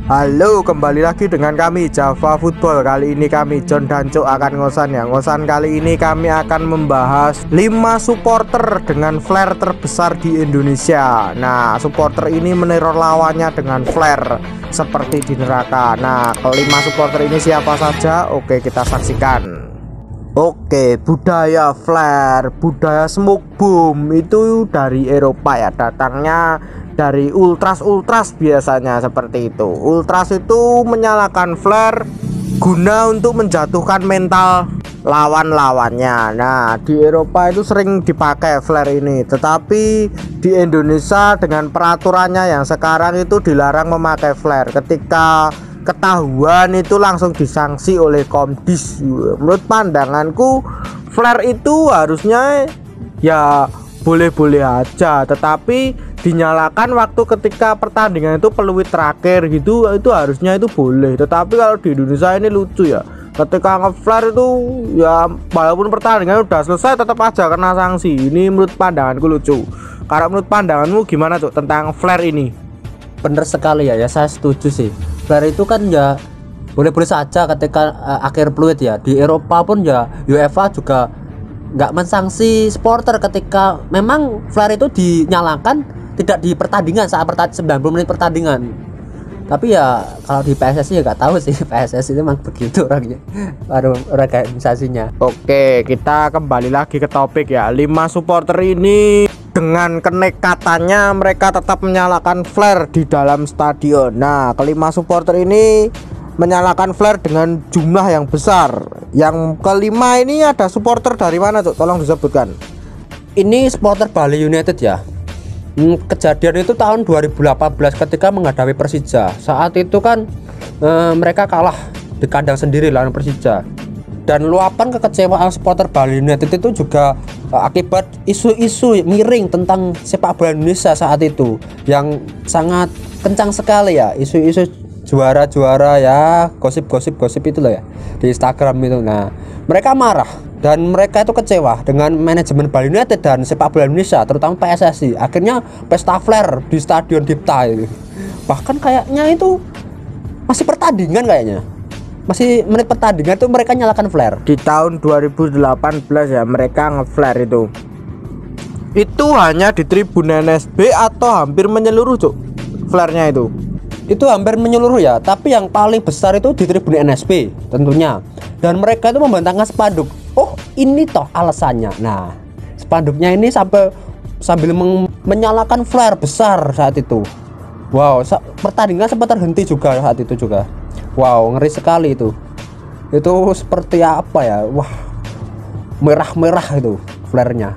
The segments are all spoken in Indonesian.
Halo, kembali lagi dengan kami Java Football. Kali ini kami John dan Cok akan ngosan ya. Ngosan kali ini kami akan membahas 5 supporter dengan flare terbesar di Indonesia. Nah, supporter ini meneror lawannya dengan flare seperti di neraka. Nah, kelima supporter ini siapa saja? Oke, kita saksikan. Oke, budaya flare, budaya smoke boom itu dari Eropa ya, datangnya dari ultras biasanya seperti itu. Ultras itu menyalakan flare guna untuk menjatuhkan mental lawan-lawannya. Nah, di Eropa itu sering dipakai flare ini, tetapi di Indonesia dengan peraturannya yang sekarang itu dilarang memakai flare. Ketika ketahuan itu langsung disanksi oleh Komdis. Menurut pandanganku flare itu harusnya ya boleh-boleh aja, tetapi dinyalakan waktu ketika pertandingan itu peluit terakhir gitu, itu harusnya itu boleh. Tetapi kalau di Indonesia ini lucu ya, ketika nge-flare itu ya walaupun pertandingan udah selesai tetap aja kena sanksi. Ini menurut pandanganku lucu. Karena menurut pandanganmu gimana tuh tentang flare ini? Bener sekali ya, saya setuju sih. Flare itu kan ya boleh-boleh saja ketika akhir peluit ya. Di Eropa pun ya UEFA juga nggak mensanksi supporter ketika memang flare itu dinyalakan tidak di pertandingan saat 90 menit pertandingan. Tapi ya kalau di PSSI ya nggak tahu sih, PSSI itu memang begitu orangnya, baru organisasinya. Oke, kita kembali lagi ke topik ya. 5 supporter ini dengan kenekatannya mereka tetap menyalakan flare di dalam stadion. Nah, kelima supporter ini menyalakan flare dengan jumlah yang besar. Yang kelima ini ada supporter dari mana tuh? Tolong disebutkan. Ini supporter Bali United ya. Kejadian itu tahun 2018 ketika menghadapi Persija. Saat itu kan mereka kalah di kandang sendiri lawan Persija. Dan luapan kekecewaan supporter Bali United itu juga akibat isu-isu miring tentang sepak bola Indonesia saat itu yang sangat kencang sekali ya, isu-isu juara-juara ya, gosip-gosip itu loh ya di Instagram itu. Nah, mereka marah dan mereka itu kecewa dengan manajemen Bali United dan sepak bola Indonesia, terutama PSSI. Akhirnya pesta flare di Stadion Dipta itu. Bahkan kayaknya itu masih pertandingan kayaknya. Masih menit pertandingan itu mereka nyalakan flare. Di tahun 2018 ya mereka nge-flare itu. Itu hanya di tribun NSB atau hampir menyeluruh, Cuk? Flare-nya itu. Itu hampir menyeluruh ya, tapi yang paling besar itu di tribun NSB tentunya. Dan mereka itu membentangkan spanduk. Oh, ini toh alasannya. Nah, spanduknya ini sambil menyalakan flare besar saat itu. Wow, pertandingan sempat terhenti juga saat itu juga. Wow, ngeri sekali itu. Itu seperti apa ya? Wah, merah-merah itu flare-nya.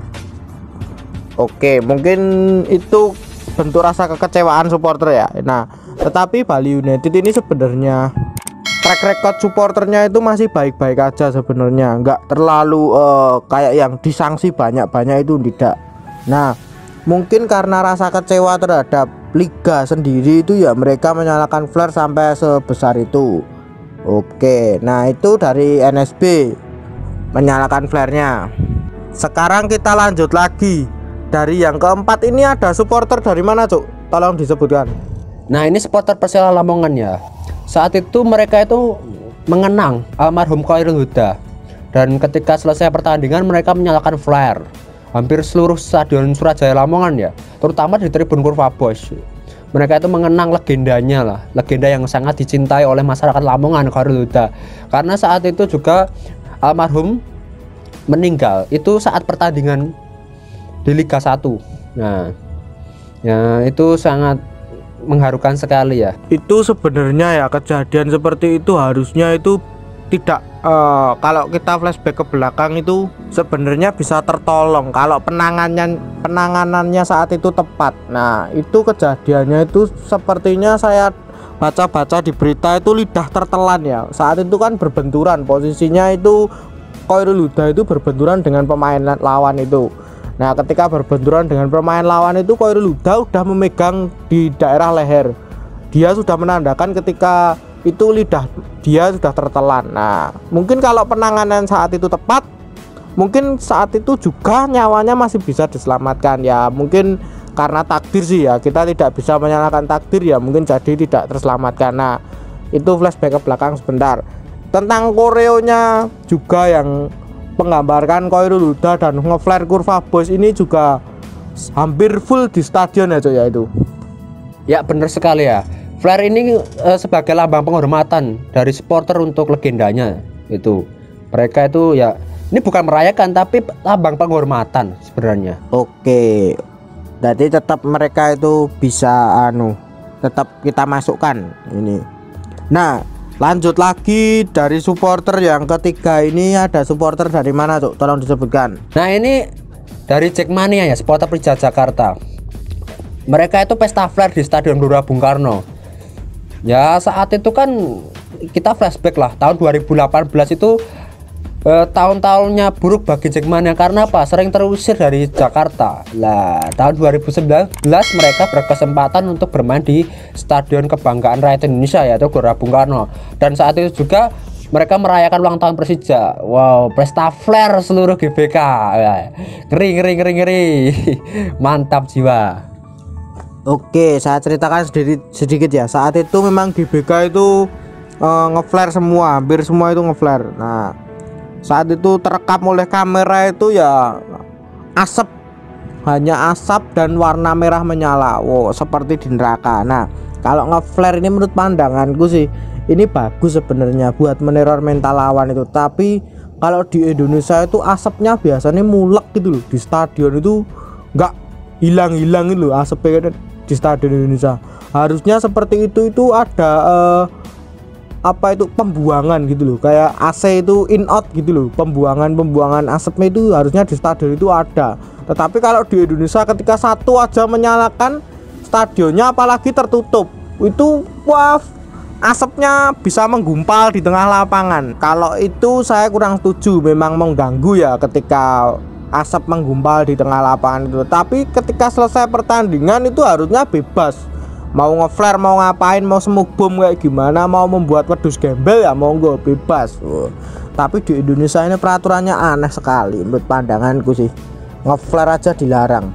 Oke, mungkin itu bentuk rasa kekecewaan supporter ya. Nah, tetapi Bali United ini sebenarnya track record supporternya itu masih baik-baik aja sebenarnya, nggak terlalu kayak yang disanksi banyak-banyak itu tidak. Nah, mungkin karena rasa kecewa terhadap liga sendiri itu ya mereka menyalakan flare sampai sebesar itu. Oke, nah itu dari NSB menyalakan flare-nya. Sekarang kita lanjut lagi. Dari yang keempat ini ada supporter dari mana, Cuk? Tolong disebutkan. Nah, ini supporter Persela Lamongan ya. Saat itu mereka itu mengenang almarhum Khairul Huda. Dan ketika selesai pertandingan mereka menyalakan flare hampir seluruh stadion Surajaya Lamongan ya, terutama di tribun Kurva Bos. Mereka itu mengenang legendanya lah, legenda yang sangat dicintai oleh masyarakat Lamongan, Khairul Huda. Karena saat itu juga almarhum meninggal itu saat pertandingan di Liga 1. Nah, ya itu sangat mengharukan sekali ya. Itu sebenarnya ya kejadian seperti itu harusnya itu tidak kalau kita flashback ke belakang itu sebenarnya bisa tertolong kalau penanganannya saat itu tepat. Nah, itu kejadiannya itu sepertinya saya baca-baca di berita itu lidah tertelan ya. Saat itu kan berbenturan, posisinya itu Khairul Huda itu berbenturan dengan pemain lawan itu. Nah, ketika berbenturan dengan pemain lawan itu Khairul Huda udah memegang di daerah leher. Dia sudah menandakan ketika itu lidah dia sudah tertelan. Nah, mungkin kalau penanganan saat itu tepat, mungkin saat itu juga nyawanya masih bisa diselamatkan ya. Mungkin karena takdir sih ya, kita tidak bisa menyalahkan takdir ya, mungkin jadi tidak terselamatkan. Nah itu flashback ke belakang sebentar. Tentang koreonya juga yang menggambarkan Khairul Huda dan ngeflare kurva bos ini juga hampir full di stadion ya Cok ya itu. Ya benar sekali ya. Flare ini sebagai lambang penghormatan dari supporter untuk legendanya itu. Mereka itu ya, ini bukan merayakan tapi lambang penghormatan sebenarnya. Oke. Jadi tetap mereka itu bisa tetap kita masukkan ini. Nah, lanjut lagi dari supporter yang ketiga ini, ada supporter dari mana Cok? Tolong disebutkan. Nah, ini dari Jackmania ya, supporter Persija Jakarta. Mereka itu pesta flare di Stadion Gelora Bung Karno. Ya, saat itu kan kita flashback lah, tahun 2018 itu tahun-tahunnya buruk bagi Jackmania karena apa? Sering terusir dari Jakarta. Lah, tahun 2019 mereka berkesempatan untuk bermain di Stadion Kebanggaan Rakyat Indonesia yaitu Gelora Bung Karno. Dan saat itu juga mereka merayakan ulang tahun Persija. Wow, pesta flare seluruh GBK. Ngeri. Mantap jiwa. Oke, saya ceritakan sedikit ya. Saat itu memang GBK itu ngeflare semua, hampir semua itu ngeflare. Nah, saat itu terekam oleh kamera itu ya asap, hanya asap dan warna merah menyala. Wow, seperti di neraka. Nah, kalau ngeflare ini menurut pandanganku sih ini bagus sebenarnya buat meneror mental lawan itu. Tapi kalau di Indonesia itu asapnya biasanya mulek gitu loh. Di stadion itu nggak hilang-hilang gitu loh asapnya di stadion Indonesia. Harusnya seperti itu ada apa itu pembuangan gitu loh, kayak AC itu in out gitu loh, pembuangan asapnya itu harusnya di stadion itu ada. Tetapi kalau di Indonesia ketika satu aja menyalakan stadionnya apalagi tertutup, itu wah asapnya bisa menggumpal di tengah lapangan. Kalau itu saya kurang setuju, memang mengganggu ya ketika asap menggumpal di tengah lapangan itu. Tapi ketika selesai pertandingan itu harusnya bebas, mau ngeflare, mau ngapain, mau smoke bomb kayak gimana, mau membuat wedus gembel ya monggo bebas. Tapi di Indonesia ini peraturannya aneh sekali menurut pandanganku sih, ngeflare aja dilarang.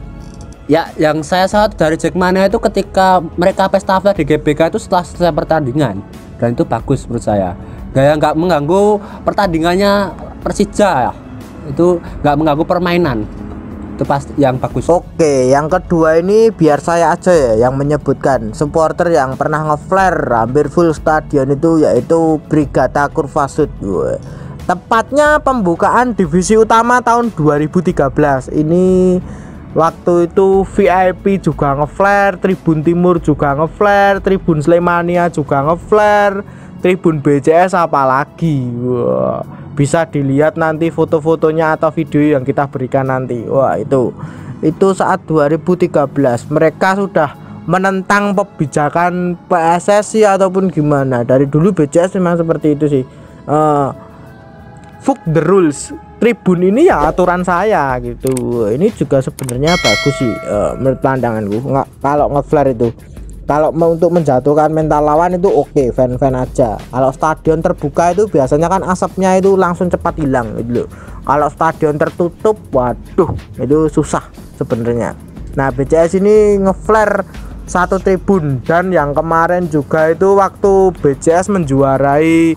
Ya, yang saya salut dari Jackmania itu ketika mereka pesta flare di GBK itu setelah selesai pertandingan, dan itu bagus menurut saya. Nggak mengganggu pertandingannya Persija ya, itu nggak mengganggu permainan. Itu pasti yang bagus. Oke, yang kedua ini biar saya aja ya yang menyebutkan supporter yang pernah ngeflare hampir full stadion itu, yaitu Brigata Kurvasud. Tepatnya pembukaan divisi utama tahun 2013 ini. Waktu itu VIP juga ngeflare, Tribun Timur juga ngeflare, Tribun Slemania juga ngeflare, Tribun BCS apalagi. Wah, bisa dilihat nanti foto-fotonya atau video yang kita berikan nanti. Wah, itu saat 2013 mereka sudah menentang kebijakan PSSI ataupun gimana. Dari dulu BCS memang seperti itu sih. Fuck the rules. Tribun ini ya aturan saya gitu. Ini juga sebenarnya bagus sih menurut pandanganku. Kalau ngeflare itu, kalau mau untuk menjatuhkan mental lawan itu oke, fan-fan aja. Kalau stadion terbuka itu biasanya kan asapnya itu langsung cepat hilang gitu loh. Kalau stadion tertutup, waduh, itu susah sebenarnya. Nah, BCS ini ngeflare satu tribun, dan yang kemarin juga itu waktu BCS menjuarai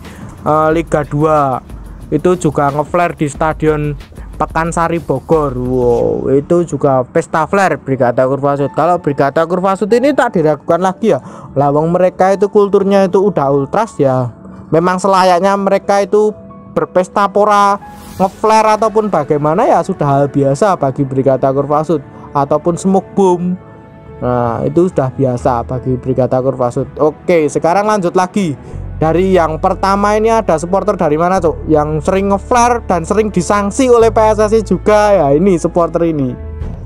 Liga 2 itu juga ngeflare di Stadion Pekansari Bogor. Wow, itu juga pesta flare Brigata Kurvasud. Kalau Brigata Kurvasud ini tak diragukan lagi ya, lawang mereka itu kulturnya itu udah ultras ya. Memang selayaknya mereka itu berpesta pora ngeflare ataupun bagaimana ya sudah hal biasa bagi Brigata Kurvasud, ataupun smoke bomb. Nah, itu sudah biasa bagi Brigata Kurvasud. Oke, sekarang lanjut lagi. Dari yang pertama ini ada supporter dari mana Cok? Yang sering ngeflare dan sering disanksi oleh PSSI juga ya, ini supporter ini.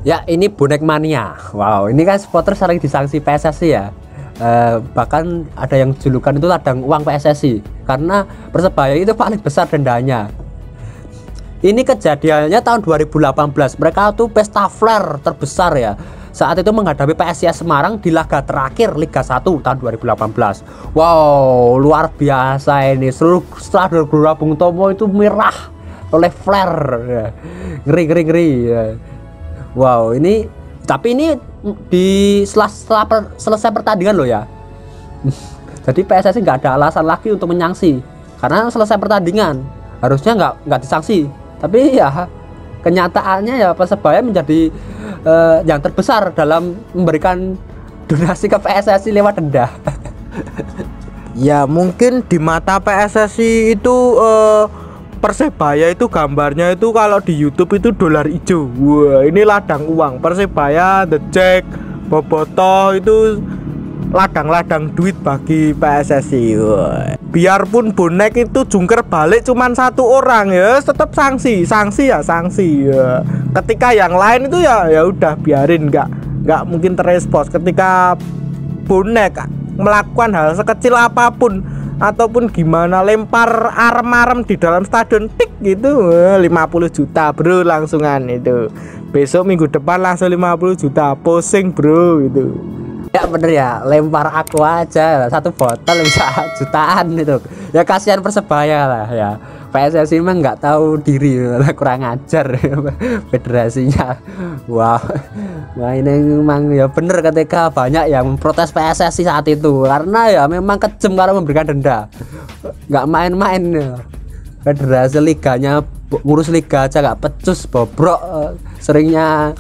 Ya, ini bonek mania. Wow, ini kan supporter sering disanksi PSSI ya. Bahkan ada yang julukan itu ladang uang PSSI karena Persebaya itu paling besar dendanya. Ini kejadiannya tahun 2018. Mereka tuh pesta flare terbesar ya. Saat itu menghadapi PSIS Semarang di laga terakhir Liga 1 tahun 2018. Wow, luar biasa ini. Seluruh stadion Gelora Bung Tomo itu merah oleh flare. Ngeri. Wow, ini tapi ini selesai pertandingan loh ya. Jadi PSSI nggak ada alasan lagi untuk menyangsi karena selesai pertandingan, harusnya nggak disanksi. Tapi ya kenyataannya ya Persebaya menjadi yang terbesar dalam memberikan donasi ke PSSI lewat denda. Ya mungkin di mata PSSI itu Persebaya itu gambarnya itu kalau di YouTube itu dolar hijau. Wah, ini ladang uang. Persebaya, The Jack, Boboto itu ladang-ladang duit bagi PSSI. Wah. Biarpun bonek itu jungker balik cuman satu orang ya, tetap sanksi ya sanksi. Ya. Ketika yang lain itu ya udah biarin, nggak mungkin terespons. Ketika bonek melakukan hal sekecil apapun ataupun gimana, lempar arem-arem di dalam stadion tik gitu, 50 juta bro langsungan itu. Besok minggu depan langsung 50 juta, pusing bro itu. Ya bener ya, lempar aku aja satu botol bisa jutaan itu. Ya kasihan Persebaya lah ya. PSSI memang nggak tahu diri, kurang ajar federasinya. Wow, nah ini memang ya bener ketika banyak yang protes PSSI saat itu karena ya memang kejam kalau memberikan denda, nggak main-main ya. Federasi liganya ngurus liga aja nggak pecus, bobrok, seringnya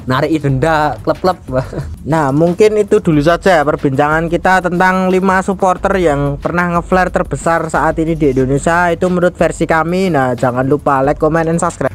narik denda klub-klub. Nah mungkin itu dulu saja perbincangan kita tentang 5 supporter yang pernah ngeflare terbesar saat ini di Indonesia. Itu menurut versi kami. Nah jangan lupa like, comment, and subscribe.